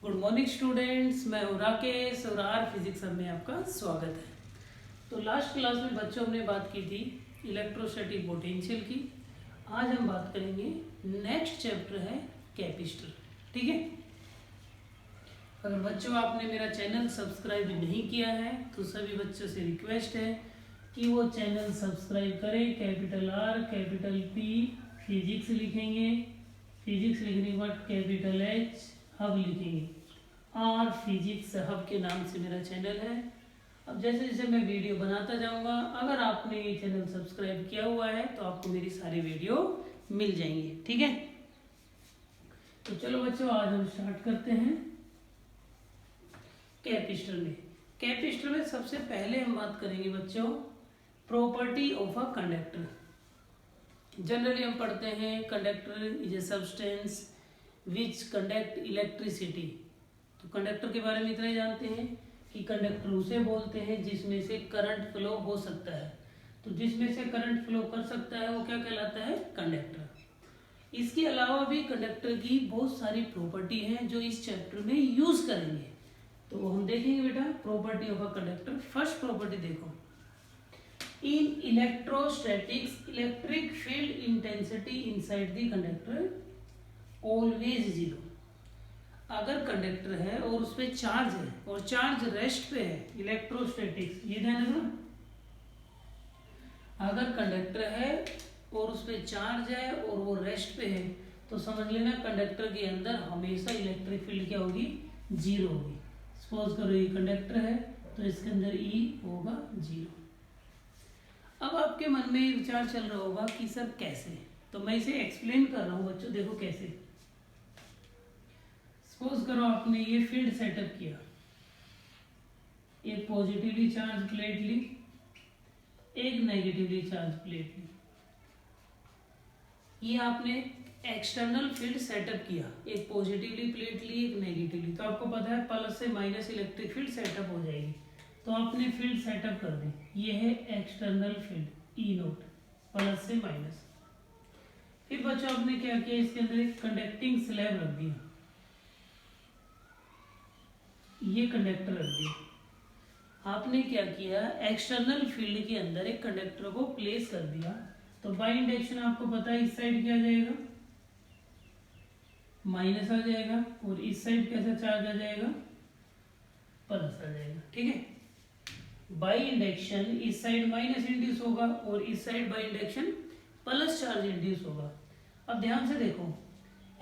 Good morning students, मैं हूँ राकेश और आर फिजिक्स में आपका स्वागत है। तो लास्ट क्लास में बच्चों हमने बात की थी इलेक्ट्रोस्टैटिक पोटेंशियल की। आज हम बात करेंगे, नेक्स्ट चैप्टर है कैपेसिटर। ठीक है। अगर बच्चों आपने मेरा चैनल सब्सक्राइब नहीं किया है तो सभी बच्चों से रिक्वेस्ट है कि वो चैनल सब्सक्राइब करें। Capital R capital P physics लिखेंगे, फिजिक्स लिखने के बाद कैपिटल एच हब लिखेंगे। आर फिजिक्स हब के नाम से मेरा चैनल है। अब जैसे जैसे मैं वीडियो बनाता जाऊंगा, अगर आपने ये चैनल सब्सक्राइब किया हुआ है तो आपको मेरी सारी वीडियो मिल जाएंगे। ठीक है। तो चलो बच्चों, आज हम स्टार्ट करते हैं कैपेसिटर में। कैपेसिटर में सबसे पहले हम बात करेंगे बच्चों property of a conductor. Generally हम पढ़ते हैं conductor is a substance which conduct electricity. तो कंडक्टर के बारे में इतना ही जानते हैं कि कंडक्टर उसे बोलते हैं जिसमें से करंट फ्लो हो सकता है। तो जिसमें से करंट फ्लो कर सकता है वो क्या कहलाता है? कंडक्टर। इसके अलावा भी कंडक्टर की बहुत सारी प्रॉपर्टी हैं जो इस चैप्टर में यूज करेंगे। तो हम देखेंगे बेटा property of a conductor. First property देखो, in electrostatics electric field intensity inside the conductor always zero. अगर कंडक्टर है और उस पर चार्ज है और चार्ज रेस्ट पे है, इलेक्ट्रोस्टैटिक्स, ये ध्यान रखना। अगर कंडक्टर है और उस पर चार्ज है और वो रेस्ट पे है तो समझ लेना कंडक्टर के अंदर हमेशा इलेक्ट्रिक फील्ड क्या होगी? जीरो होगी। सपोज करो ये कंडक्टर है तो इसके अंदर ई होगा जीरो। अब आपके मन में विचार चल रहा होगा कि सर कैसे, तो मैं इसे एक्सप्लेन कर रहा हूं बच्चों। देखो कैसे। सपोज करो आपने ये फील्ड सेटअप किया, एक पॉजिटिवली चार्ज प्लेट ली, एक नेगेटिवली चार्ज प्लेट ली। ये आपने एक्सटर्नल फील्ड सेटअप किया, एक पॉजिटिवली प्लेट ली, एक नेगेटिवली। तो आपको पता है प्लस से माइनस इलेक्ट्रिक फील्ड सेटअप हो जाएगी। तो आपने फील्ड सेटअप कर दी, ये है external field E note, plus से माइनस। फिर बच्चों आपने क्या किया, इसके अंदर एक कंडक्टिंग स्लैब रख दिया, ये कंडक्टर रख दिया। आपने क्या किया, एक्सटर्नल फील्ड के अंदर एक कंडक्टर को प्लेस कर दिया। तो बाय इंडक्शन आपको पता है इस साइड क्या आ जाएगा? माइनस आ जाएगा, और इस साइड कैसा चार्ज आ जाएगा? प्लस आ जाएगा। ठीक है। बाय इंडक्शन इस साइड माइनस इंड्यूस होगा और इस side by induction plus charge induce होगा। अब ध्यान से देखो,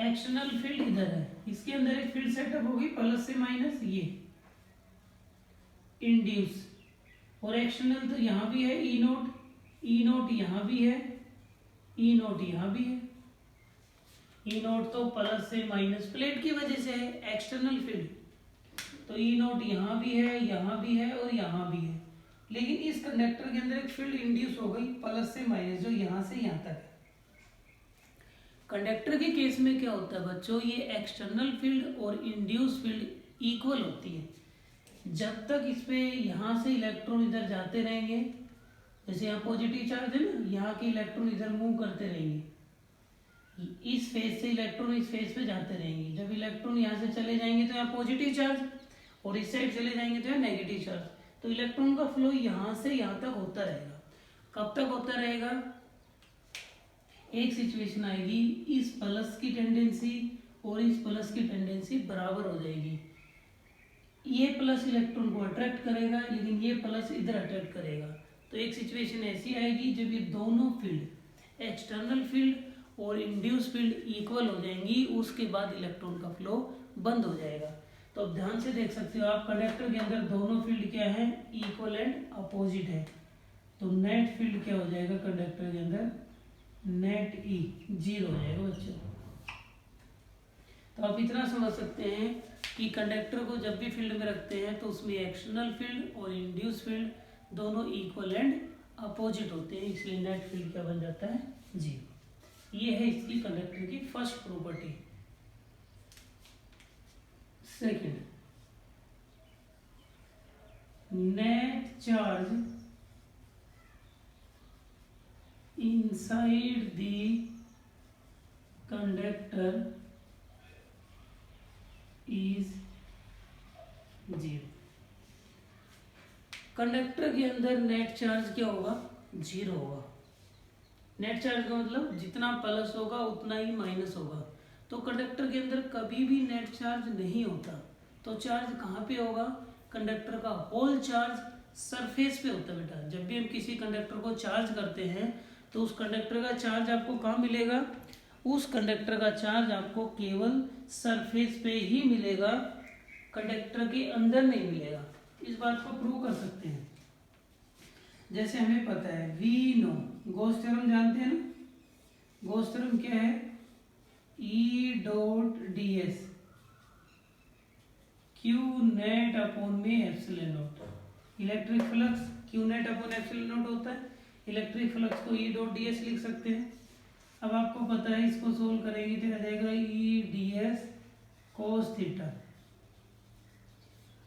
एक्सटर्नल फील्ड इधर है, इसके अंदर एक फील्ड सेटअप होगी प्लस से माइनस, ये इंड्यूस, और एक्सटर्नल तो यहां भी है ई नोट, ई नोट यहां भी है, ई नोट यहां भी है। ई नोट तो प्लस से माइनस प्लेट की वजह से है एक्सटर्नल फील्ड, तो ई नोट यहां भी है, यहां भी है और यहां भी है। लेकिन इस कंडक्टर के अंदर एक फील्ड इंड्यूस हो गई प्लस से माइनस, जो यहां से यहां तक है। कंडक्टर के केस में क्या होता है बच्चों, ये एक्सटर्नल फील्ड और इंड्यूस फील्ड इक्वल होती है। जब तक इस पे यहाँ से इलेक्ट्रॉन इधर जाते रहेंगे, जैसे यहाँ पॉजिटिव चार्ज है ना, यहाँ के इलेक्ट्रॉन इधर मूव करते रहेंगे, इस फेज से इलेक्ट्रॉन इस फेज पे जाते रहेंगे। जब इलेक्ट्रॉन यहाँ से चले जाएंगे तो यहाँ पॉजिटिव चार्ज, और इस साइड चले जाएंगे तो यहाँ नेगेटिव चार्ज। तो इलेक्ट्रॉन का फ्लो यहाँ से यहाँ तक होता रहेगा। कब तक होता रहेगा? एक सिचुएशन आएगी, इस प्लस की टेंडेंसी और इस प्लस की टेंडेंसी बराबर हो जाएगी। ये प्लस इलेक्ट्रॉन को अट्रैक्ट करेगा, लेकिन ये प्लस इधर अट्रैक्ट करेगा। तो एक सिचुएशन ऐसी आएगी जब ये दोनों फील्ड, एक्सटर्नल फील्ड और इंड्यूस फील्ड इक्वल हो जाएंगी, उसके बाद इलेक्ट्रॉन का फ्लो बंद हो जाएगा। तो अब ध्यान से देख सकते हो आप, कंडक्टर के अंदर दोनों फील्ड क्या है? इक्वल एंड अपोजिट है। तो नेट फील्ड क्या हो जाएगा कंडक्टर के अंदर? नेट ई जीरो हो जाएगा बच्चों। तो आप इतना समझ सकते हैं कि कंडक्टर को जब भी फील्ड में रखते हैं तो उसमें एक्सटर्नल फील्ड और इंड्यूस फील्ड दोनों इक्वल एंड अपोजिट होते हैं, इसलिए नेट फील्ड क्या बन जाता है? जीरो। ये है इसकी कंडक्टर की first property. Second, net charge inside the conductor is zero. Conductor के अंदर नेट चार्ज क्या होगा? जीरो होगा। नेट चार्ज का मतलब जितना प्लस होगा उतना ही माइनस होगा। तो कंडक्टर के अंदर कभी भी नेट चार्ज नहीं होता। तो चार्ज कहाँ पे होगा? कंडक्टर का होल चार्ज सरफेस पे होता है बेटा। जब भी हम किसी कंडक्टर को चार्ज करते हैं तो उस कंडक्टर का चार्ज आपको कहाँ मिलेगा? उस कंडक्टर का चार्ज आपको केवल सरफेस पे ही मिलेगा, कंडक्टर के अंदर नहीं मिलेगा। इस बात को प्रूव कर सकते हैं। जैसे हमें पता है वी नो, गॉस थ्योरम जानते हैं ना? गॉस थ्योरम क्या है? E dot D S Q net upon में epsilon naught. Electric flux Q net upon epsilon naught होता है। इलेक्ट्रिक फ्लक्स को ई डॉट डी एस लिख सकते हैं। अब आपको पता है, इसको सोल्व करेंगे तो आ जाएगा ई डी एस कोस थीटा।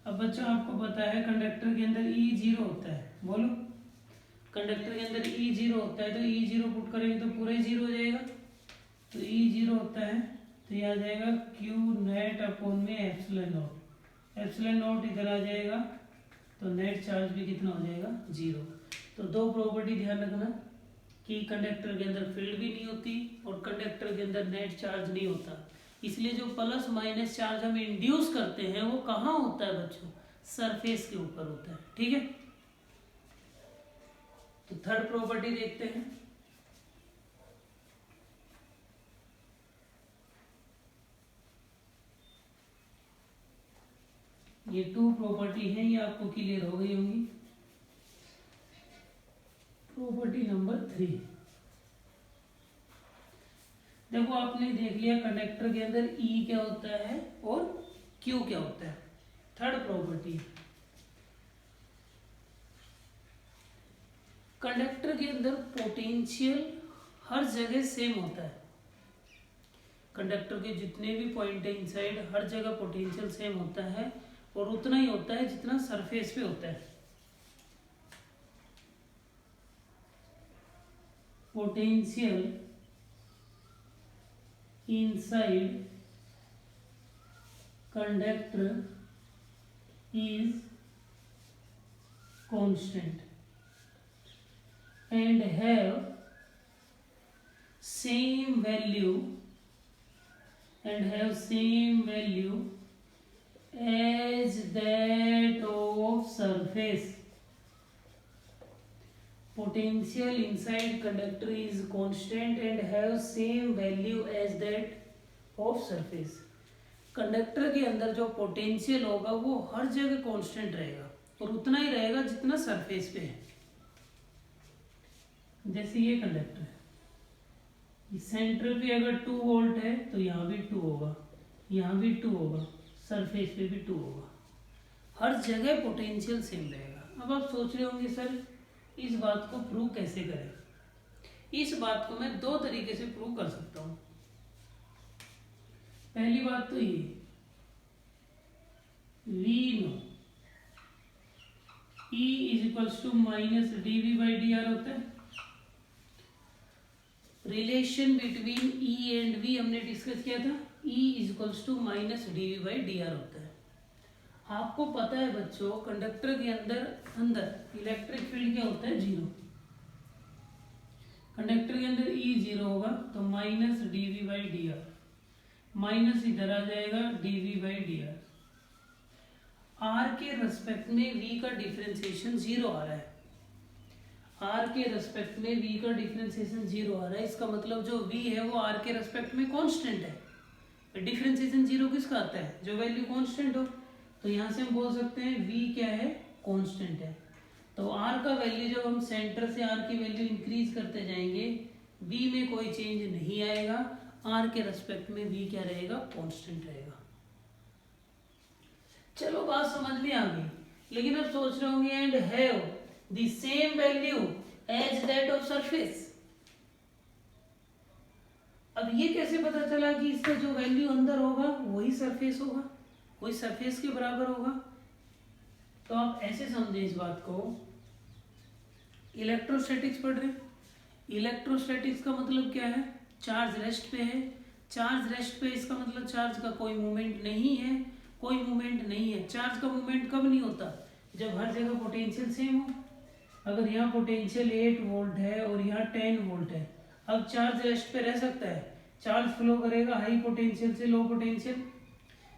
अब बच्चों आपको पता है कंडक्टर के अंदर ई जीरो होता है, बोलो। कंडक्टर के अंदर ई जीरो होता है तो ई जीरो पुट करेंगे तो पूरा ही जीरो हो जाएगा। तो ई जीरो होता है तो ये आ जाएगा क्यू नेट अपॉन में एप्सिलॉन नॉट। एप्सिलॉन नॉट इधर आ जाएगा तो नेट चार्ज भी कितना हो जाएगा? जीरो। तो दो प्रॉपर्टी ध्यान रखना कि कंडक्टर के अंदर फील्ड भी नहीं होती और कंडक्टर के अंदर नेट चार्ज नहीं होता। इसलिए जो प्लस माइनस चार्ज हम इंड्यूस करते हैं वो कहाँ होता है बच्चों? सरफेस के ऊपर होता है। ठीक है, तो थर्ड प्रॉपर्टी देखते हैं। ये टू प्रॉपर्टी है, ये आपको क्लियर हो गई होंगी। प्रॉपर्टी नंबर 3, देखो आपने देख लिया कंडक्टर के अंदर ई क्या होता है और क्यू क्या होता है। थर्ड प्रॉपर्टी, कंडक्टर के अंदर पोटेंशियल हर जगह सेम होता है। कंडक्टर के जितने भी पॉइंट है इनसाइड, हर जगह पोटेंशियल सेम होता है और उतना ही होता है जितना सरफेस पे होता है। Potential inside conductor is constant and have same value as that of surface. Potential inside conductor is constant and have same value as that of surface. Conductor के अंदर जो पोटेंशियल होगा वो हर जगह कांस्टेंट रहेगा और उतना ही रहेगा जितना सरफेस पे है। जैसे ये कंडक्टर है, सेंटर पे अगर 2 वोल्ट है तो यहाँ भी 2 होगा, यहाँ भी 2 होगा, सरफेस पे भी 2 होगा, हर जगह पोटेंशियल सेम रहेगा। अब आप सोच रहे होंगे सर इस बात को प्रूव कैसे करें? इस बात को मैं दो तरीके से प्रूव कर सकता हूँ। पहली बात तो ये we know E is equals to minus D V by D R होता है। Relation between E and V हमने डिस्कस किया था, E is equals to minus D V by D R होता है। आपको पता है बच्चों कंडक्टर के अंदर इलेक्ट्रिक फील्ड क्या होता है? जीरो। कंडक्टर के अंदर E जीरो होगा तो minus D V by D R, minus इधर आ जाएगा D V by D R. R के रेस्पेक्ट में V का डिफरेंशिएशन जीरो आ रहा है, आर के रेस्पेक्ट में V का डिफरेंशिएशन जीरो आ रहा है। इसका मतलब जो V है वो आर के रेस्पेक्ट में कांस्टेंट है। डिफरेंशिएशन जीरो किसका आता है? जो वैल्यू कांस्टेंट हो। तो यहाँ से हम बोल सकते हैं V क्या है? कांस्टेंट है। तो R का वैल्यू जब हम सेंटर से R की वैल्यू इंक्रीज करते जाएंगे V में कोई चेंज नहीं आएगा, R के रेस्पेक्ट में V क्या रहेगा? कांस्टेंट रहेगा। चलो बात समझ में आ गई। लेकिन अब सोच रहे होंगे and have the same value as that of surface. अब ये कैसे पता चला कि इसका जो वैल्यू अंदर होगा वही सरफेस होगा, वही सरफेस के बराबर होगा? तो आप ऐसे समझे इस बात को, इलेक्ट्रोस्टैटिक्स पढ़ रहे। इलेक्ट्रोस्टैटिक्स का मतलब क्या है? चार्ज रेस्ट पे है। चार्ज रेस्ट पे इसका मतलब चार्ज का कोई मूवमेंट नहीं है, कोई मूवमेंट नहीं है। चार्ज का मूवमेंट कब नहीं होता? जब हर जगह पोटेंशियल सेम हो। अगर यहाँ पोटेंशियल 8 वोल्ट है और यहाँ 10 वोल्ट है, अब चार्ज रेस्ट पे रह सकता है? चार्ज फ्लो करेगा हाई पोटेंशियल से लो पोटेंशियल।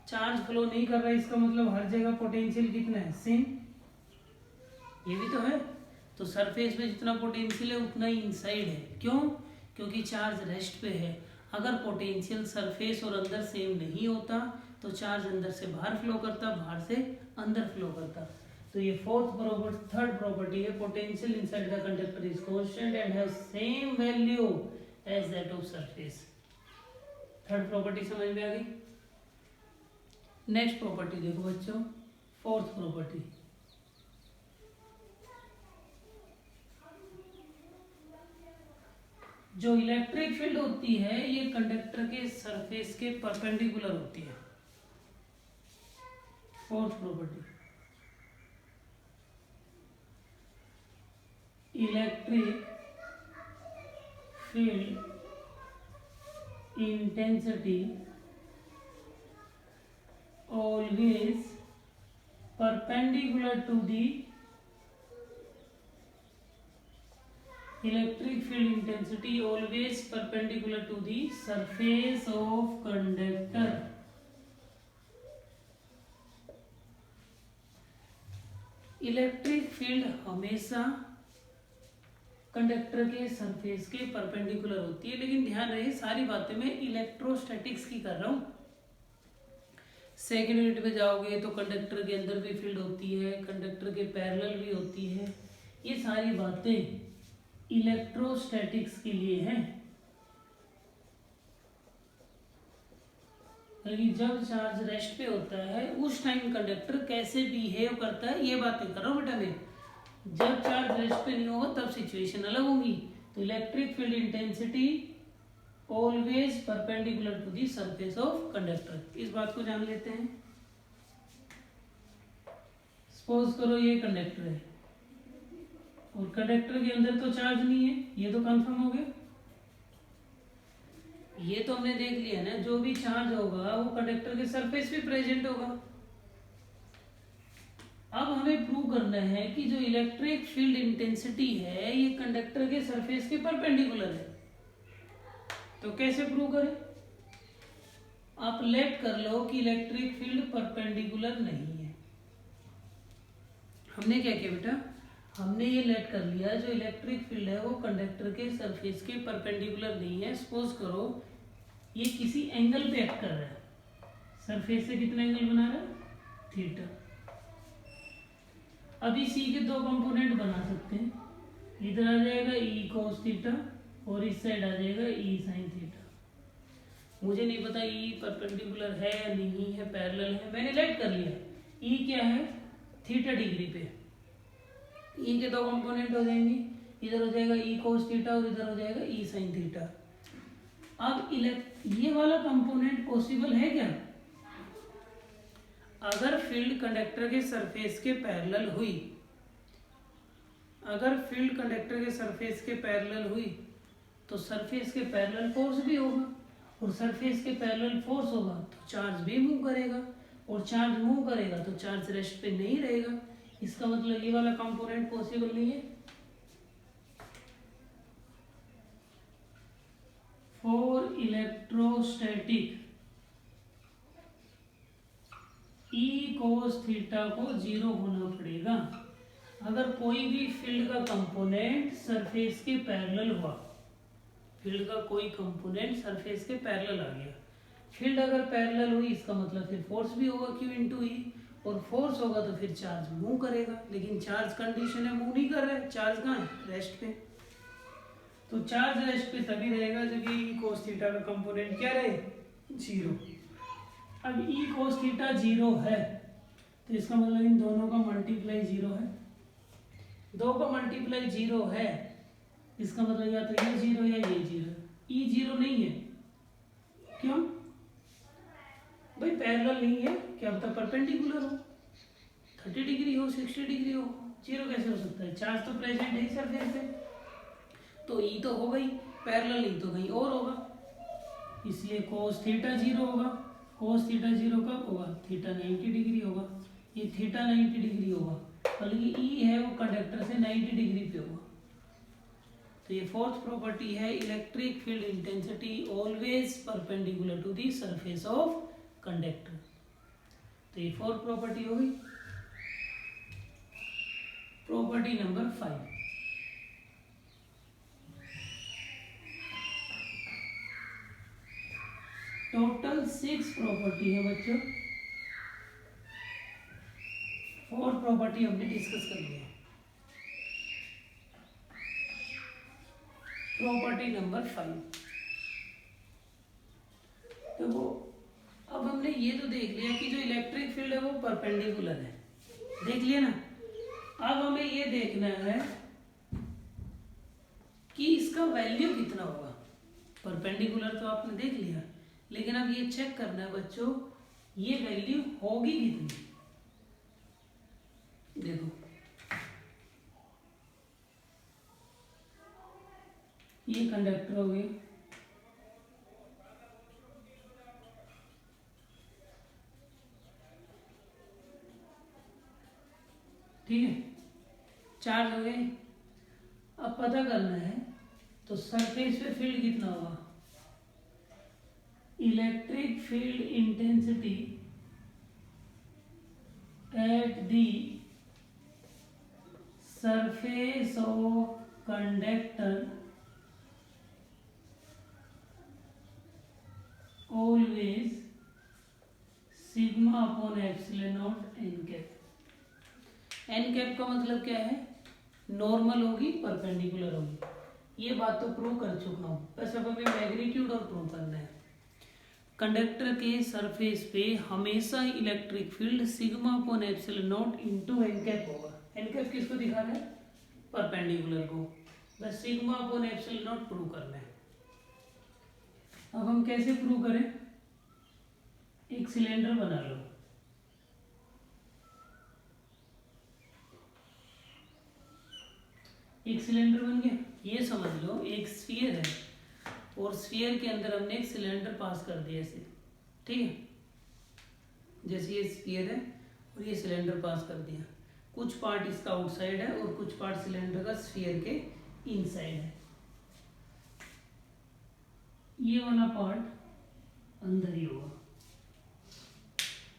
चार्ज फ्लो नहीं कर रहा है, इसका मतलब हर जगह पोटेंशियल कितना है? सेम। ये भी तो है। तो सरफेस में जितना पोटेंशियल है उतना ही इनसाइड है। क्यों? क्योंकि चार्ज रेस्ट पे है। अगर पोटेंशियल सरफेस और अंदर सेम नहीं होता तो चार्ज अंदर से बाहर फ्लो करता, बाहर से अंदर फ्लो करता। तो ये थर्ड प्रॉपर्टी है, potential inside the conductor is constant and have same value as that of surface. Third property समझ में आ गई। नेक्स्ट प्रॉपर्टी देखो बच्चों, फोर्थ प्रॉपर्टी। जो इलेक्ट्रिक फील्ड होती है ये कंडक्टर के सरफेस के परपेंडिकुलर होती है। Fourth property, electric field intensity always perpendicular to the electric field intensity always perpendicular to the surface of conductor। Electric field हमेशा कंडक्टर के सरफेस के परपेंडिकुलर होती है। लेकिन ध्यान रहे सारी बातें मैं इलेक्ट्रोस्टैटिक्स की कर रहा हूँ। सेकेंड यूनिट में जाओगे तो कंडक्टर के अंदर भी फील्ड होती है, कंडक्टर के पैरेलल भी होती है। ये सारी बातें इलेक्ट्रोस्टैटिक्स के लिए हैं। जब चार्ज रेस्ट पे होता है उस टाइम कंडक्टर कैसे बिहेव करता है ये बातें कर रहा हूँ बेटा मैं। जब चार्ज रेस्ट पे नहीं होगा तब सिचुएशन अलग होगी। तो electric field intensity always perpendicular to the surface of conductor. इस बात को जान लेते हैं। सपोज करो ये कंडक्टर है और कंडक्टर के अंदर तो चार्ज नहीं है, ये तो कंफर्म हो गया। ये तो हमने देख लिया ना, जो भी चार्ज होगा वो कंडक्टर के सरफेस पे प्रेजेंट होगा। अब हमें प्रूव करना है कि जो इलेक्ट्रिक फील्ड इंटेंसिटी है ये कंडक्टर के सरफेस के परपेंडिकुलर है। तो कैसे प्रूव करें? आप लेट कर लो कि इलेक्ट्रिक फील्ड परपेंडिकुलर नहीं है। हमने क्या किया बेटा? हमने ये लेट कर लिया जो इलेक्ट्रिक फील्ड है वो कंडक्टर के सरफेस के परपेंडिकुलर नहीं है। सपोज करो ये किसी एंगल पे एक्ट कर रहा है, सरफेस से कितना एंगल बना रहा है? थीटा। अब इसी के दो कंपोनेंट बना सकते हैं। इधर आ जाएगा ई कोस थीटा और इस साइड आ जाएगा ई साइन थीटा। मुझे नहीं पता ई परपेंडिकुलर है या नहीं है, पैरेलल है, मैंने लेट कर लिया। ई क्या है? थीटा डिग्री पे। ई के दो कंपोनेंट हो जाएंगे, इधर हो जाएगा ई कोस थीटा और इधर हो जाएगा ई साइन थीटा। अब ये वाला कंपोनेंट पॉसिबल है क्या? अगर फील्ड कंडक्टर के सरफेस के पैरेलल हुई, अगर फील्ड कंडक्टर के सरफेस के पैरेलल हुई तो सरफेस के पैरेलल फोर्स भी होगा और सरफेस के पैरेलल फोर्स होगा तो चार्ज भी मूव करेगा और चार्ज मूव करेगा तो चार्ज रेस्ट पे नहीं रहेगा। इसका मतलब ये वाला कंपोनेंट पॉसिबल नहीं है। For electrostatic E cos theta को 0 होना पड़ेगा अगर कोई भी फील्ड का कंपोनेंट सरफेस के पैरेलल हुआ। फील्ड का कोई कंपोनेंट सरफेस के पैरेलल आ गया। फील्ड अगर पैरेलल हुई इसका मतलब फिर फोर्स भी होगा Q इंटू ई, और फोर्स होगा तो फिर चार्ज मूव करेगा। लेकिन चार्ज कंडीशन है मूव नहीं कर रहा है, चार्ज कहाँ है? रेस्ट पे। तो चार्ज रेस्ट पे तभी रहेगा जब ई कोस थीटा का कंपोनेंट क्या रहे? 0। अब ई कोस थीटा 0 है तो इसका मतलब इन दोनों का मल्टीप्लाई 0 है। दो का मल्टीप्लाई 0 है, इसका मतलब या तो ये 0 या ये 0। ई 0 नहीं है, क्यों भाई? पैरेलल नहीं है, क्या पता परपेंडिकुलर हो, 30 डिग्री हो, 60 डिग्री हो, 0 कैसे हो सकता है? चार्ज तो प्रेजेंट है ही सरफेस पे, तो ई तो होगा ही, पैरेलल नहीं तो कहीं और होगा, इसलिए कोस थीटा 0 होगा कोस थीटा 0 कब होगा, थीटा 90 डिग्री होगा, ये थीटा 90 डिग्री होगा, बल्कि ई है वो कंडक्टर से 90 डिग्री पे होगा। तो ये फोर्थ प्रॉपर्टी है, electric field intensity always perpendicular to the surface of conductor. तो ये फोर्थ प्रॉपर्टी हो गई। प्रॉपर्टी नंबर 5, टोटल 6 प्रॉपर्टी है बच्चों, 4 प्रॉपर्टी हमने डिस्कस कर लिया। प्रॉपर्टी नंबर 5, तो वो अब हमने ये तो देख लिया कि जो इलेक्ट्रिक फील्ड है वो परपेंडिकुलर है, देख लिया ना। अब हमें ये देखना है कि इसका वैल्यू कितना होगा। परपेंडिकुलर तो आपने देख लिया, लेकिन अब ये चेक करना है बच्चों ये वैल्यू होगी कितनी। देखो ये कंडक्टर हो गए, ठीक है, चार्ज हो गए। अब पता करना है तो सरफेस पे फील्ड कितना होगा, electric field intensity at the surface of conductor always sigma upon epsilon naught N cap. N cap का मतलब क्या है, नॉर्मल होगी परपेंडिकुलर होगी, ये बात तो प्रूव कर चुका हूं, बस अब हमें मैग्नीट्यूड और प्रूव करना है। कंडक्टर के सरफेस पे हमेशा electric field sigma upon epsilon naught into N cap होगा। एन कैप किसको दिखाना है, परपेंडिकुलर को, बस sigma upon epsilon naught prove करना है। अब हम कैसे प्रूव करें, एक सिलेंडर बना लो, एक सिलेंडर बन गया। ये समझ लो एक स्फीयर है और स्फीयर के अंदर हमने एक सिलेंडर पास कर दिया ऐसे, ठीक है, जैसे ये स्फीयर है और ये सिलेंडर पास कर दिया, कुछ पार्ट इसका आउटसाइड है और कुछ पार्ट सिलेंडर का स्फीयर के इनसाइड है। ये वाला पार्ट अंदर ही होगा।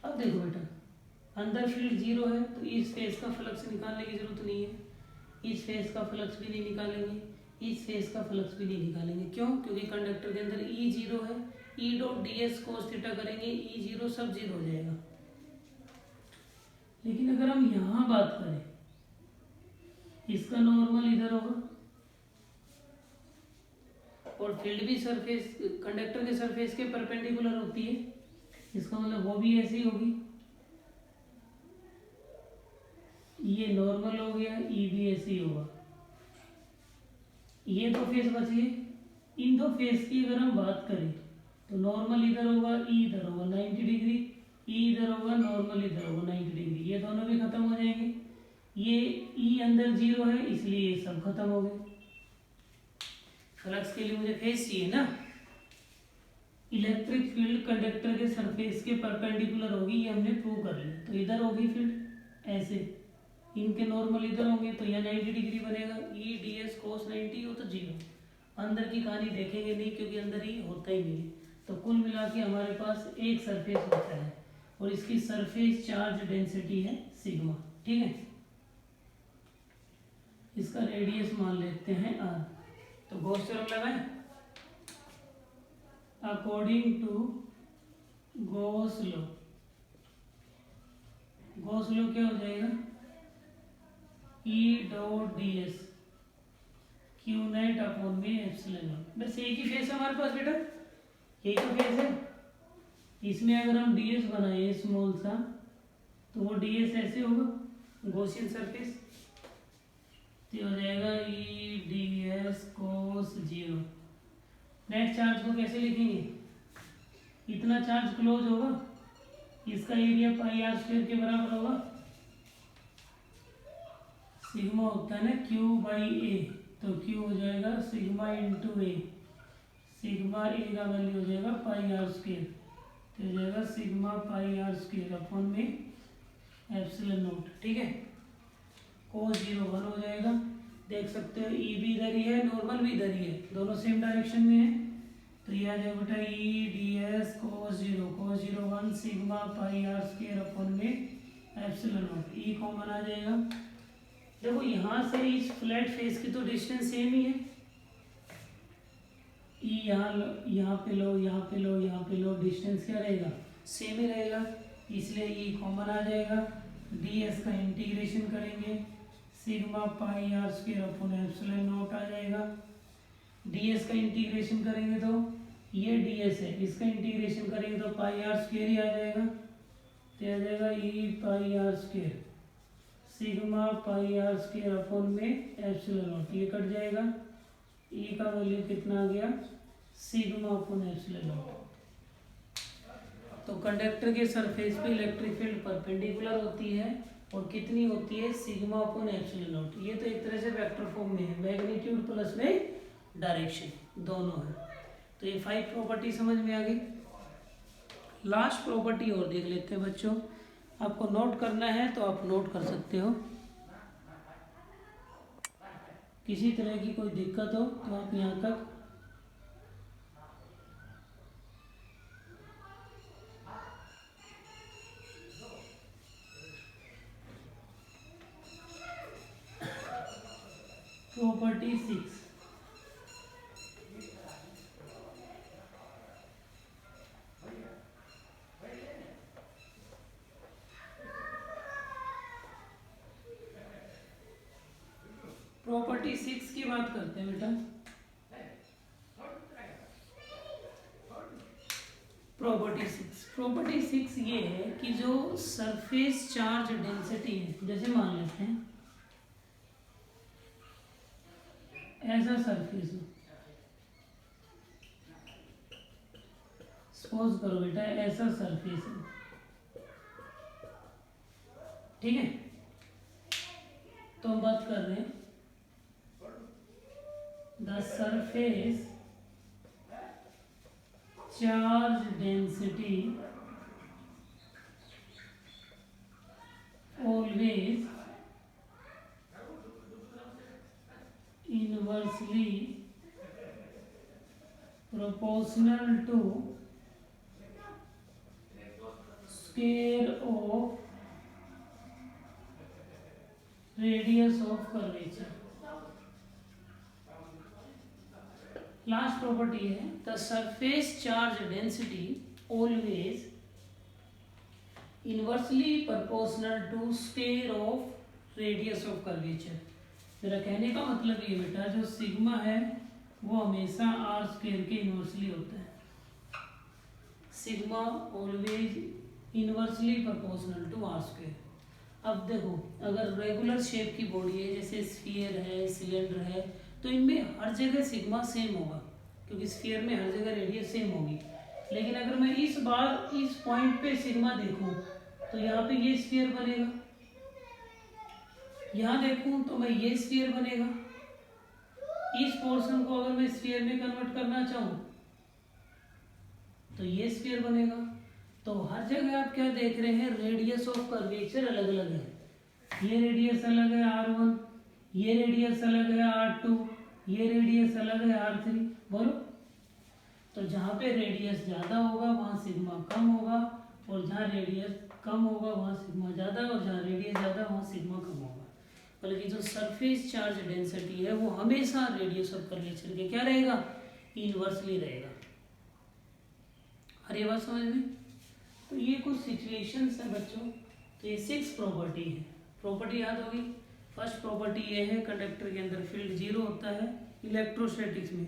अब देखो बेटा, अंदर फील्ड 0 है तो इस फेस का फ्लक्स निकालने की जरूरत नहीं है, इस फेस का फ्लक्स भी नहीं निकालेंगे, इस फेस का फ्लक्स भी नहीं निकालेंगे। क्यों, क्योंकि कंडक्टर के अंदर ई 0 है, E dot D S cos theta करेंगे, ई 0 सब 0 हो जाएगा। लेकिन अगर हम यहां बात करें, इसका नॉर्मल इधर होगा और फील्ड भी सरफेस कंडक्टर के सरफेस के परपेंडिकुलर होती है, इसका मतलब वो भी ऐसी होगी, ये नॉर्मल हो गया, ई भी ऐसे ही होगा। ये दो फेस बच गए, इन दो फेस की अगर हम बात करें तो नॉर्मल इधर होगा, ई इधर होगा 90 डिग्री, ई इधर होगा, नॉर्मल इधर होगा 90 डिग्री, ये दोनों भी खत्म हो जाएंगे। ये ई अंदर 0 है इसलिए ये सब खत्म हो गए। फ्लक्स के लिए मुझे फेस चाहिए ना, इलेक्ट्रिक फील्ड कंडक्टर के सरफेस के परपेंडिकुलर होगी, ये हमने प्रूव कर लिया। तो इधर होगी फील्ड ऐसे, इनके नॉर्मल इधर होंगे तो यह 90 डिग्री बनेगा, ई डी एस कोस 90 हो तो 0। अंदर की कहानी देखेंगे नहीं क्योंकि अंदर ही होता ही नहीं है। तो कुल मिला के हमारे पास एक सरफेस होता है और इसकी सरफेस चार्ज डेंसिटी है सिग्मा, ठीक है। इसका रेडियस मान लेते हैं आर। तो गॉस थ्योरम लगाएं, according to Gauss law, Gauss law क्या हो जाएगा, E dot D S Q net upon में एप्सिलॉन नॉट। बस एक ही फेस है हमारे पास बेटा, यही तो फेस है। इसमें अगर हम डी एस बनाए स्मॉल सा तो वो डी एस ऐसे होगा, गॉसियन सरफेस, तो हो जाएगा ई डी एस कोस 0। नेट चार्ज को कैसे लिखेंगे, इतना चार्ज क्लोज होगा, इसका एरिया पाई आर स्क्वायर के बराबर होगा, सिग्मा होता है ना क्यू बाई ए, तो क्यू हो जाएगा सिग्मा इंटू ए, सिग्मा ए का वैल्यू हो जाएगा पाई आर स्क्वायर, तो हो जाएगा sigma pi R square upon में एप्सिलॉन नॉट। ठीक है, cos 0 1 हो जाएगा। देख सकते हो ई भी इधर ही है, नॉर्मल भी इधर ही है, दोनों सेम डायरेक्शन में है। तो ये आ जाएगा बेटा E D S cos 0 1 sigma pi R square upon में एप्सिलॉन नॉट। ई कॉमन आ जाएगा। देखो यहाँ से इस फ्लैट फेस की तो डिस्टेंस सेम ही है। ई यहाँ पे लो, यहाँ पे लो, यहाँ पे लो, डिस्टेंस क्या रहेगा, सेम ही रहेगा, इसलिए ई कॉमन आ जाएगा। डी एस का इंटीग्रेशन करेंगे, sigma pi R square upon epsilon naught आ जाएगा। डी एस का इंटीग्रेशन करेंगे तो ये डी एस है, इसका इंटीग्रेशन करेंगे तो पाई आर स्क्वायर ही आ जाएगा। तो आ जाएगा E pi R square sigma pi R square upon में एप्सिलॉन नॉट। ये कट जाएगा, ई का वैल्यू कितना आ गया, सिग्मा अपॉन एप्सिलॉन नॉट। तो कंडक्टर के सरफेस पे इलेक्ट्रिक फील्ड परपेंडिकुलर होती है और कितनी होती है, सिग्मा अपॉन एप्सिलॉन नॉट। ये तो एक तरह से वेक्टर फॉर्म में है, मैग्नीट्यूड प्लस में डायरेक्शन दोनों है। तो ये 5 प्रॉपर्टी समझ में आ गई। लास्ट प्रॉपर्टी और देख लेते हैं बच्चों, आपको नोट करना है तो आप नोट कर सकते हो। किसी तरह की कोई दिक्कत हो तो आप यहाँ तक प्रॉपर्टी 6 प्रॉपर्टी 6 की बात करते हैं बेटा। प्रॉपर्टी 6 ये है कि जो सरफेस चार्ज डेंसिटी है, जैसे मान लेते हैं ऐसा सरफेस हो, सपोज करो बेटा ऐसा सरफेस है, ठीक है। तो हम बात कर रहे हैं the surface charge density always inversely proportional to square of radius of curvature। Last property है the surface charge density always inversely proportional to square of radius of curvature. मेरा कहने का मतलब ये बेटा, जो सिग्मा है वो हमेशा आर स्क्वायर के इनवर्सली होता है। Sigma always inversely proportional to R square. अब देखो अगर रेगुलर शेप की बॉडी है, जैसे स्फीयर है, सिलेंडर है, तो इनमें हर जगह सिग्मा सेम होगा, क्योंकि स्फीयर में हर जगह रेडियस सेम होगी। लेकिन अगर मैं इस बार इस पॉइंट पे सिग्मा देखूं तो यहाँ पे ये स्फीयर बनेगा, यहाँ देखूं तो मैं ये स्फीयर बनेगा। इस पोर्शन को अगर मैं स्फीयर में कन्वर्ट करना चाहूं तो ये स्फीयर बनेगा। तो हर जगह आप क्या देख रहे हैं, रेडियस ऑफ कर्वेचर अलग अलग है। ये रेडियस अलग है R1, ये रेडियस अलग है R2, ये रेडियस अलग है R3। बोलो, तो जहाँ पे रेडियस ज़्यादा होगा वहाँ सिग्मा कम होगा, और जहाँ रेडियस कम होगा वहाँ सिग्मा ज़्यादा, और जहाँ रेडियस ज़्यादा वहाँ सिग्मा कम होगा। बल्कि जो सरफेस चार्ज डेंसिटी है वो हमेशा रेडियस ऑफ कर्वेचर के क्या रहेगा, इनवर्सली रहेगा। हर ये बात समझ में। तो ये कुछ सिचुएशंस है बच्चों। तो ये 6 प्रॉपर्टी है। प्रॉपर्टी याद होगी। फर्स्ट प्रॉपर्टी ये है, कंडक्टर के अंदर फील्ड 0 होता है। इलेक्ट्रोस्टैटिक्स में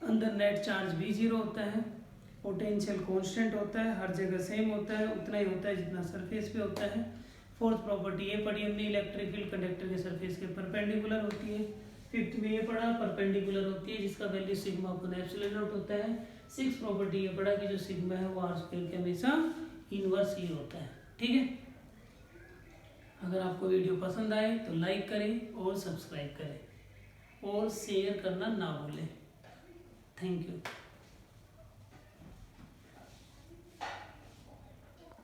अंदर नेट चार्ज भी 0 होता है। पोटेंशियल कांस्टेंट होता है, हर जगह सेम होता है, उतना ही होता है जितना सरफेस पे होता है। फोर्थ प्रॉपर्टी ये पढ़ी हमने, इलेक्ट्रिक फील्ड कंडक्टर के सरफेस के परपेंडिकुलर होती है। फिफ्थ में ये पढ़ा परपेंडिकुलर होती है, जिसका value sigma upon epsilon naught होता है। सिक्स प्रॉपर्टी ये पढ़ा कि जो सिग्मा है वो आर स्क्वायर के हमेशा इनवर्सली होता है। ठीक है। अगर आपको वीडियो पसंद आए तो लाइक करें और सब्सक्राइब करें और शेयर करना ना भूलें। Thank you.